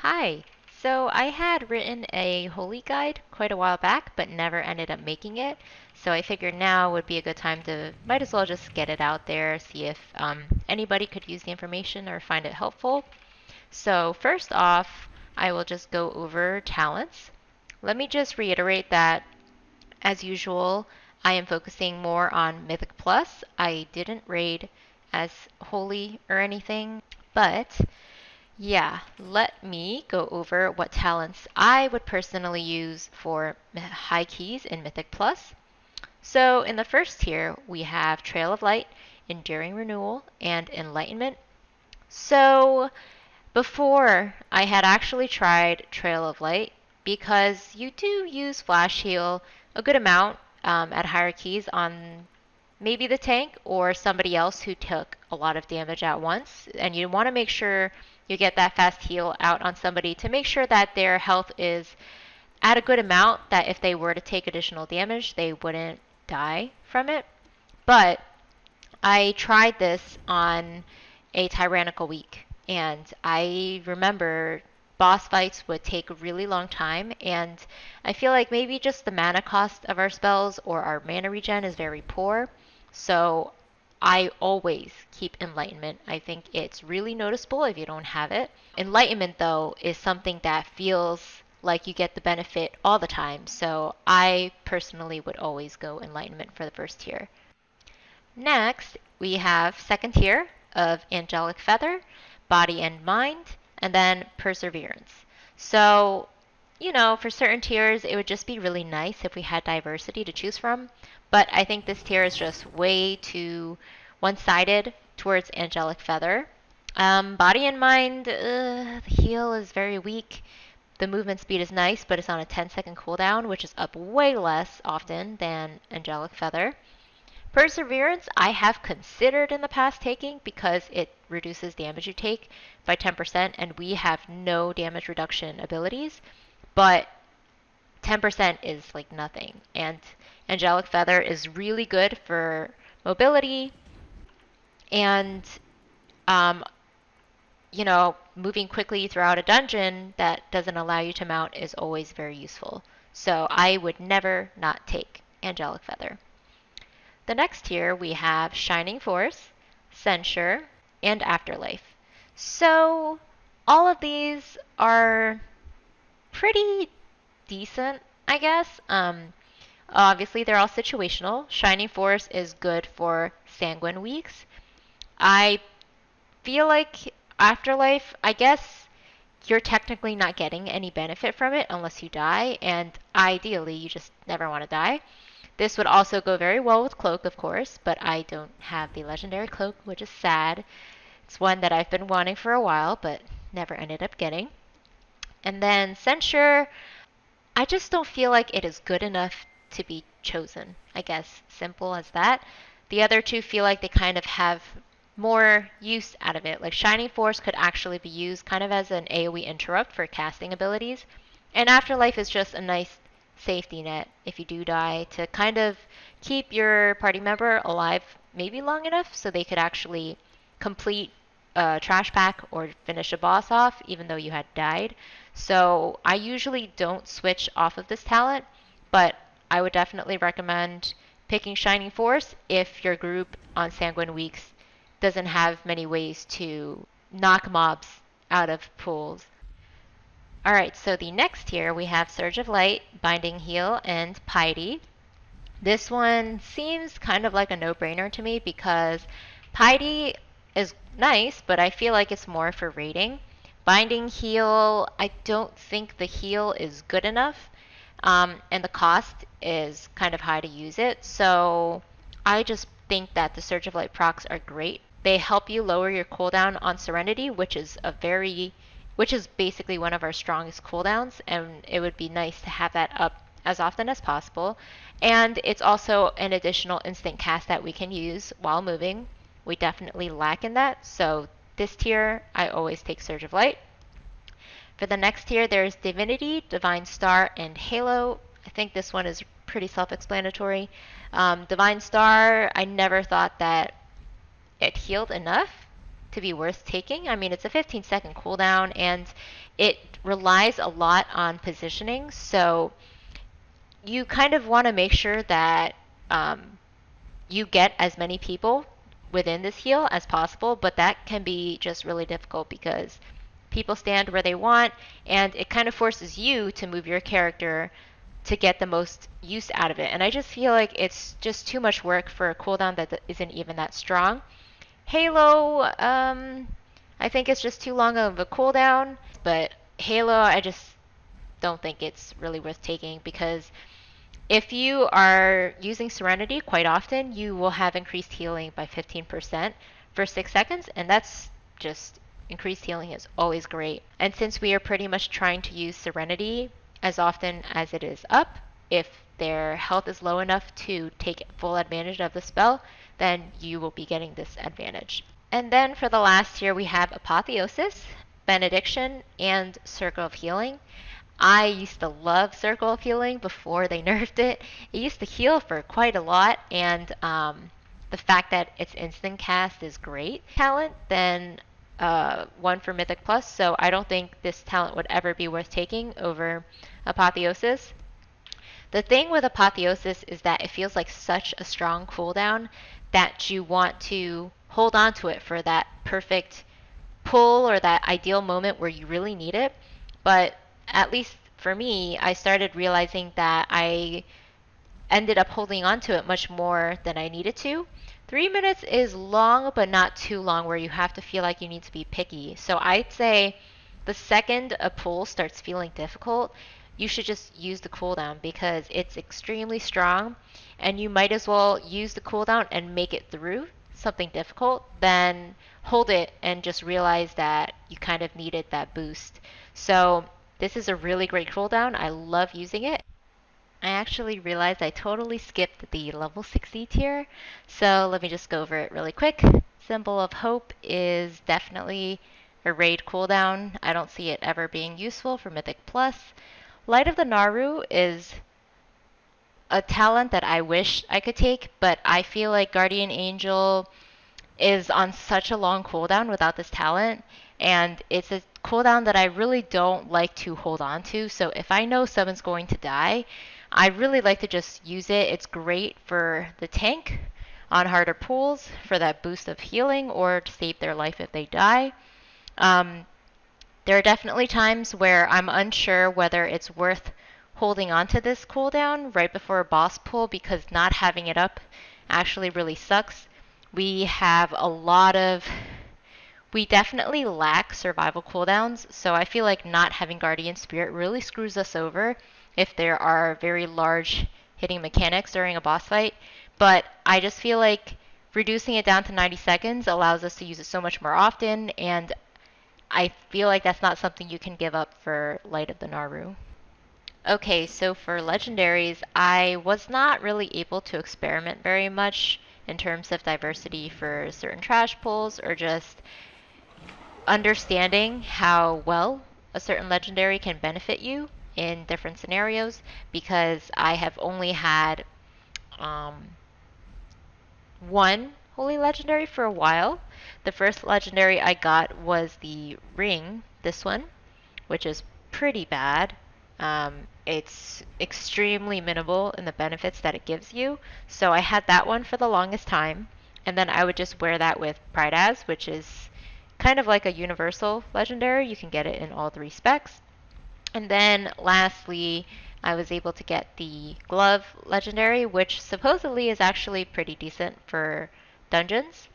Hi. So I had written a holy guide quite a while back, but never ended up making it. So I figured now would be a good time to might as well just get it out there, see if anybody could use the information or find it helpful. So first off, I will just go over talents. Let me just reiterate that, as usual, I am focusing more on Mythic Plus. I didn't raid as holy or anything, but yeah, let me go over what talents I would personally use for high keys in Mythic Plus. So in the first tier, we have Trail of Light, Enduring Renewal, and Enlightenment. So before, I had actually tried Trail of Light because you do use Flash Heal a good amount at higher keys on maybe the tank or somebody else who took a lot of damage at once. And you want to make sure you get that fast heal out on somebody to make sure that their health is at a good amount that if they were to take additional damage, they wouldn't die from it. But I tried this on a tyrannical week, and I remember boss fights would take a really long time, and I feel like maybe just the mana cost of our spells or our mana regen is very poor. So I always keep Enlightenment. I think it's really noticeable if you don't have it. Enlightenment, though, is something that feels like you get the benefit all the time. So I personally would always go Enlightenment for the first tier. Next, we have second tier of Angelic Feather, Body and Mind, and then Perseverance. So, for certain tiers, it would just be really nice if we had diversity to choose from. But I think this tier is just way too one-sided towards Angelic Feather. Body and Mind, the heal is very weak. The movement speed is nice, but it's on a 10-second cooldown, which is up way less often than Angelic Feather. Perseverance, I have considered in the past taking because it reduces damage you take by 10%, and we have no damage reduction abilities, but 10% is like nothing. And Angelic Feather is really good for mobility and, um, moving quickly throughout a dungeon that doesn't allow you to mount is always very useful. So I would never not take Angelic Feather. The next tier we have Shining Force, Censure, and Afterlife. So all of these are pretty decent, I guess. Obviously, they're all situational. Shining Force is good for Sanguine weeks. I feel like Afterlife, I guess you're technically not getting any benefit from it unless you die, and ideally, you just never want to die. This would also go very well with Cloak, of course, but I don't have the legendary Cloak, which is sad. It's one that I've been wanting for a while, but never ended up getting. And then Censure, I just don't feel like it is good enough to be chosen. I guess simple as that. The other two feel like they kind of have more use out of it. Like Shining Force could actually be used kind of as an AoE interrupt for casting abilities. And Afterlife is just a nice safety net if you do die to kind of keep your party member alive maybe long enough so they could actually complete a trash pack or finish a boss off even though you had died. So I usually don't switch off of this talent, but I would definitely recommend picking Shining Force if your group on Sanguine Weeks doesn't have many ways to knock mobs out of pools. Alright, so the next tier we have Surge of Light, Binding Heal, and Piety. This one seems kind of like a no-brainer to me because Piety is nice, but I feel like it's more for raiding. Binding Heal, I don't think the heal is good enough, and the cost is kind of high to use it. So I just think that the Surge of Light procs are great. They help you lower your cooldown on Serenity, which is basically one of our strongest cooldowns, and it would be nice to have that up as often as possible. And it's also an additional instant cast that we can use while moving. We definitely lack in that, so this tier I always take Surge of Light. For the next tier, there's Divinity, Divine Star, and Halo. I think this one is pretty self-explanatory. Divine Star, I never thought that it healed enough to be worth taking. I mean, it's a 15-second cooldown, and it relies a lot on positioning, so you kind of want to make sure that um, you get as many people within this heal as possible, but that can be just really difficult because people stand where they want, and it kind of forces you to move your character to get the most use out of it. And I just feel like it's just too much work for a cooldown that isn't even that strong. Halo, I think it's just too long of a cooldown, but Halo, I just don't think it's really worth taking because if you are using Serenity quite often, you will have increased healing by 15% for 6 seconds, and that's just increased healing is always great. And since we are pretty much trying to use Serenity as often as it is up, if their health is low enough to take full advantage of the spell, then you will be getting this advantage. And then for the last tier, we have Apotheosis, Benediction, and Circle of Healing. I used to love Circle of Healing before they nerfed it. It used to heal for quite a lot, and the fact that it's instant cast is great talent than one for Mythic Plus, so I don't think this talent would ever be worth taking over Apotheosis. The thing with Apotheosis is that it feels like such a strong cooldown that you want to hold on to it for that perfect pull or that ideal moment where you really need it. But at least for me, I started realizing that I ended up holding on to it much more than I needed to. 3 minutes is long, but not too long where you have to feel like you need to be picky. So I'd say the second a pull starts feeling difficult, you should just use the cooldown because it's extremely strong and you might as well use the cooldown and make it through something difficult than hold it and just realize that you kind of needed that boost. So this is a really great cooldown. I love using it. I actually realized I totally skipped the level 60 tier, so let me just go over it really quick. Symbol of Hope is definitely a raid cooldown. I don't see it ever being useful for Mythic Plus. Light of the Naru is a talent that I wish I could take, but I feel like Guardian Angel is on such a long cooldown without this talent, and it's a cooldown that I really don't like to hold on to. So if I know someone's going to die, I really like to just use it. It's great for the tank on harder pulls for that boost of healing or to save their life if they die. Um, there are definitely times where I'm unsure whether it's worth holding on to this cooldown right before a boss pull because not having it up actually really sucks. We have a lot of we definitely lack survival cooldowns, so I feel like not having Guardian Spirit really screws us over if there are very large hitting mechanics during a boss fight. But I just feel like reducing it down to 90 seconds allows us to use it so much more often, and I feel like that's not something you can give up for Light of the Naru. Okay, so for legendaries, I was not really able to experiment very much in terms of diversity for certain trash pulls or just understanding how well a certain legendary can benefit you in different scenarios because I have only had um, one holy legendary for a while. The first legendary I got was the ring, this one, which is pretty bad. It's extremely minimal in the benefits that it gives you. So I had that one for the longest time. And then I would just wear that with Pride As, which is kind of like a universal legendary. You can get it in all 3 specs. And then lastly, I was able to get the glove legendary, which supposedly is actually pretty decent for dungeons.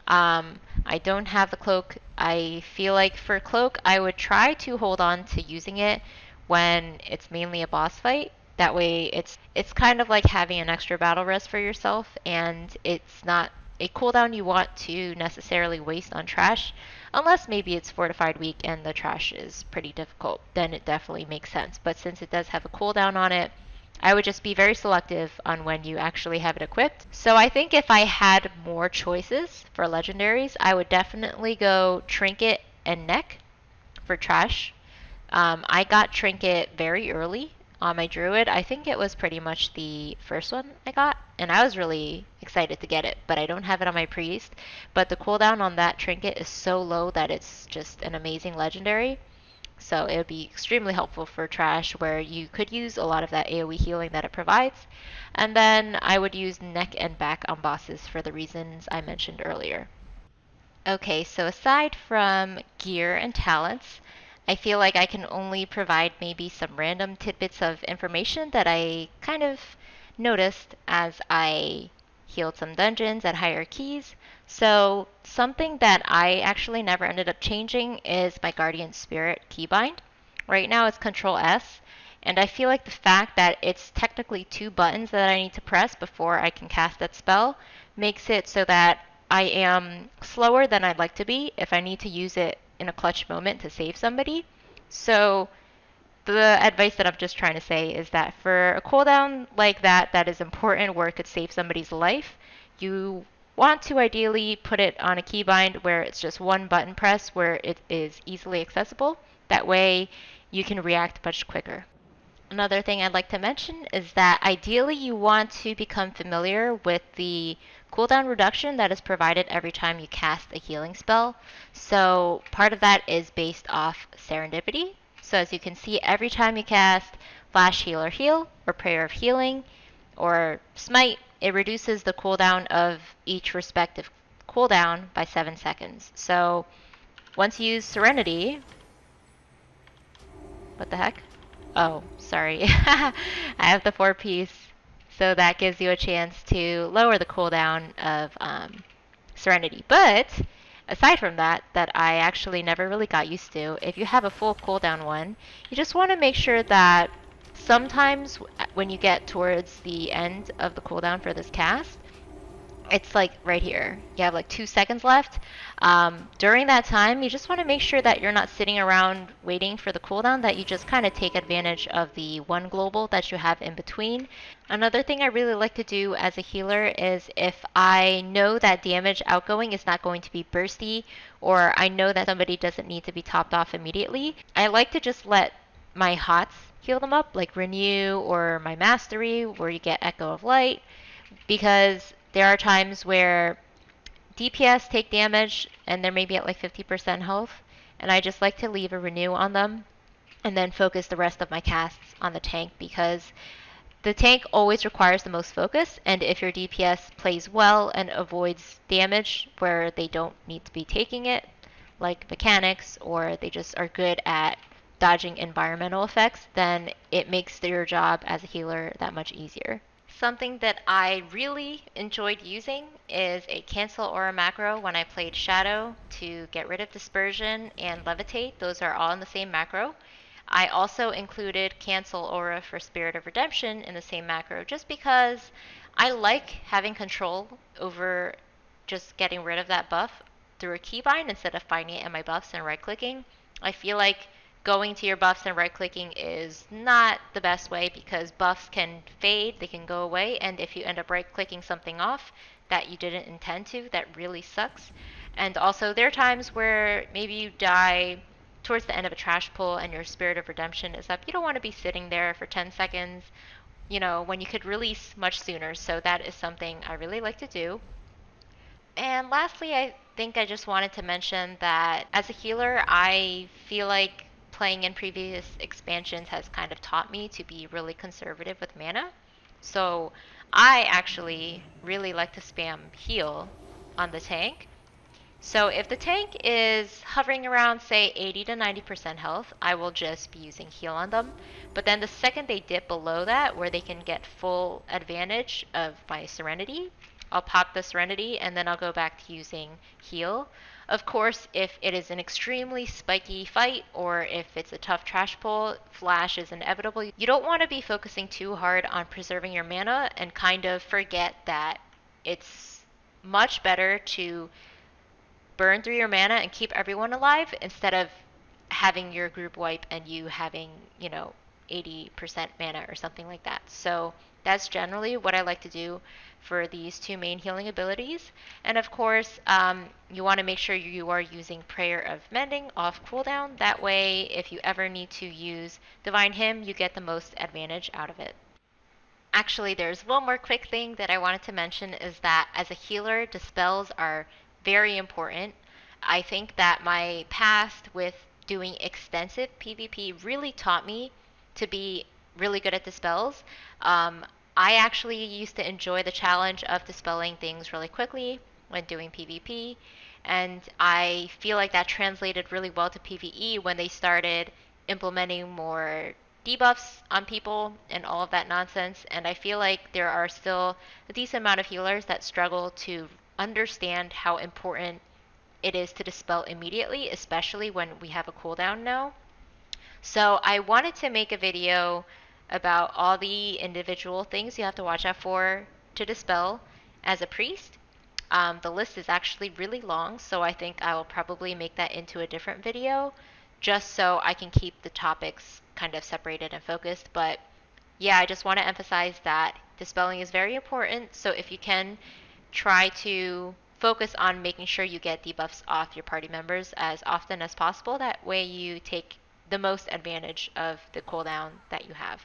I don't have the cloak. I feel like for cloak, I would try to hold on to using it when it's mainly a boss fight. That way it's kind of like having an extra battle rest for yourself, and it's not a cooldown you want to necessarily waste on trash, unless maybe it's fortified weak and the trash is pretty difficult. Then it definitely makes sense. But since it does have a cooldown on it, I would just be very selective on when you actually have it equipped. So I think if I had more choices for legendaries, I would definitely go Trinket and Neck for trash. I got Trinket very early on my Druid. I think it was pretty much the first one I got, and I was really excited to get it, but I don't have it on my Priest. But the cooldown on that Trinket is so low that it's just an amazing legendary. So it would be extremely helpful for trash where you could use a lot of that AoE healing that it provides. And then I would use neck and back on bosses for the reasons I mentioned earlier. Okay, so aside from gear and talents, I feel like I can only provide maybe some random tidbits of information that I kind of noticed as I healed some dungeons at higher keys. So, something that I actually never ended up changing is my Guardian Spirit keybind. Right now it's Control S, and I feel like the fact that it's technically two buttons that I need to press before I can cast that spell makes it so that I am slower than I'd like to be if I need to use it in a clutch moment to save somebody. So the advice that I'm just trying to say is that for a cooldown like that that is important where it could save somebody's life, you want to ideally put it on a keybind where it's just one button press where it is easily accessible. That way you can react much quicker. Another thing I'd like to mention is that ideally you want to become familiar with the cooldown reduction that is provided every time you cast a healing spell. So part of that is based off serendipity. So as you can see, every time you cast Flash Heal or Heal, or Prayer of Healing, or Smite, it reduces the cooldown of each respective cooldown by 7 seconds. So once you use Serenity, what the heck? Oh, sorry. I have the 4-piece, so that gives you a chance to lower the cooldown of Serenity. But aside from that, that I actually never really got used to, if you have a full cooldown one, you just want to make sure that sometimes when you get towards the end of the cooldown for this cast, it's like right here. You have like 2 seconds left. During that time, you just want to make sure that you're not sitting around waiting for the cooldown, that you just kind of take advantage of the one global that you have in between. Another thing I really like to do as a healer is if I know that damage outgoing is not going to be bursty, or I know that somebody doesn't need to be topped off immediately, I like to just let my hots heal them up, like Renew or my Mastery, where you get Echo of Light, because there are times where DPS take damage and they're maybe at like 50% health, and I just like to leave a renew on them and then focus the rest of my casts on the tank because the tank always requires the most focus, and if your DPS plays well and avoids damage where they don't need to be taking it, like mechanics, or they just are good at dodging environmental effects, then it makes your job as a healer that much easier. Something that I really enjoyed using is a cancel aura macro when I played Shadow to get rid of dispersion and levitate. Those are all in the same macro. I also included cancel aura for Spirit of Redemption in the same macro just because I like having control over just getting rid of that buff through a keybind instead of finding it in my buffs and right clicking. I feel like going to your buffs and right clicking is not the best way because buffs can fade, they can go away, and if you end up right clicking something off that you didn't intend to, that really sucks. And also, there are times where maybe you die towards the end of a trash pull and your Spirit of Redemption is up. You don't want to be sitting there for 10 seconds, when you could release much sooner. So that is something I really like to do. And lastly, I think I just wanted to mention that as a healer, I feel like playing in previous expansions has kind of taught me to be really conservative with mana. So I actually really like to spam heal on the tank. So if the tank is hovering around, say, 80 to 90% health, I will just be using heal on them. But then the second they dip below that, where they can get full advantage of my Serenity, I'll pop the Serenity and then I'll go back to using heal. Of course, if it is an extremely spiky fight or if it's a tough trash pull, flash is inevitable. You don't want to be focusing too hard on preserving your mana and kind of forget that it's much better to burn through your mana and keep everyone alive instead of having your group wipe and you having, 80% mana or something like that. So that's generally what I like to do for these two main healing abilities. And of course, you want to make sure you are using Prayer of Mending off cooldown. That way, if you ever need to use Divine Hymn, you get the most advantage out of it. Actually, there's one more quick thing that I wanted to mention is that as a healer, dispels are very important. I think that my past with doing extensive PvP really taught me to be really good at dispels. Um, I actually used to enjoy the challenge of dispelling things really quickly when doing PvP, and I feel like that translated really well to PvE when they started implementing more debuffs on people and all of that nonsense. And I feel like there are still a decent amount of healers that struggle to understand how important it is to dispel immediately, especially when we have a cooldown now. So I wanted to make a video about all the individual things you have to watch out for to dispel as a priest. The list is actually really long, so I think I will probably make that into a different video just so I can keep the topics kind of separated and focused. But yeah, I just want to emphasize that dispelling is very important. So if you can, try to focus on making sure you get debuffs off your party members as often as possible. That way you take the most advantage of the cooldown that you have.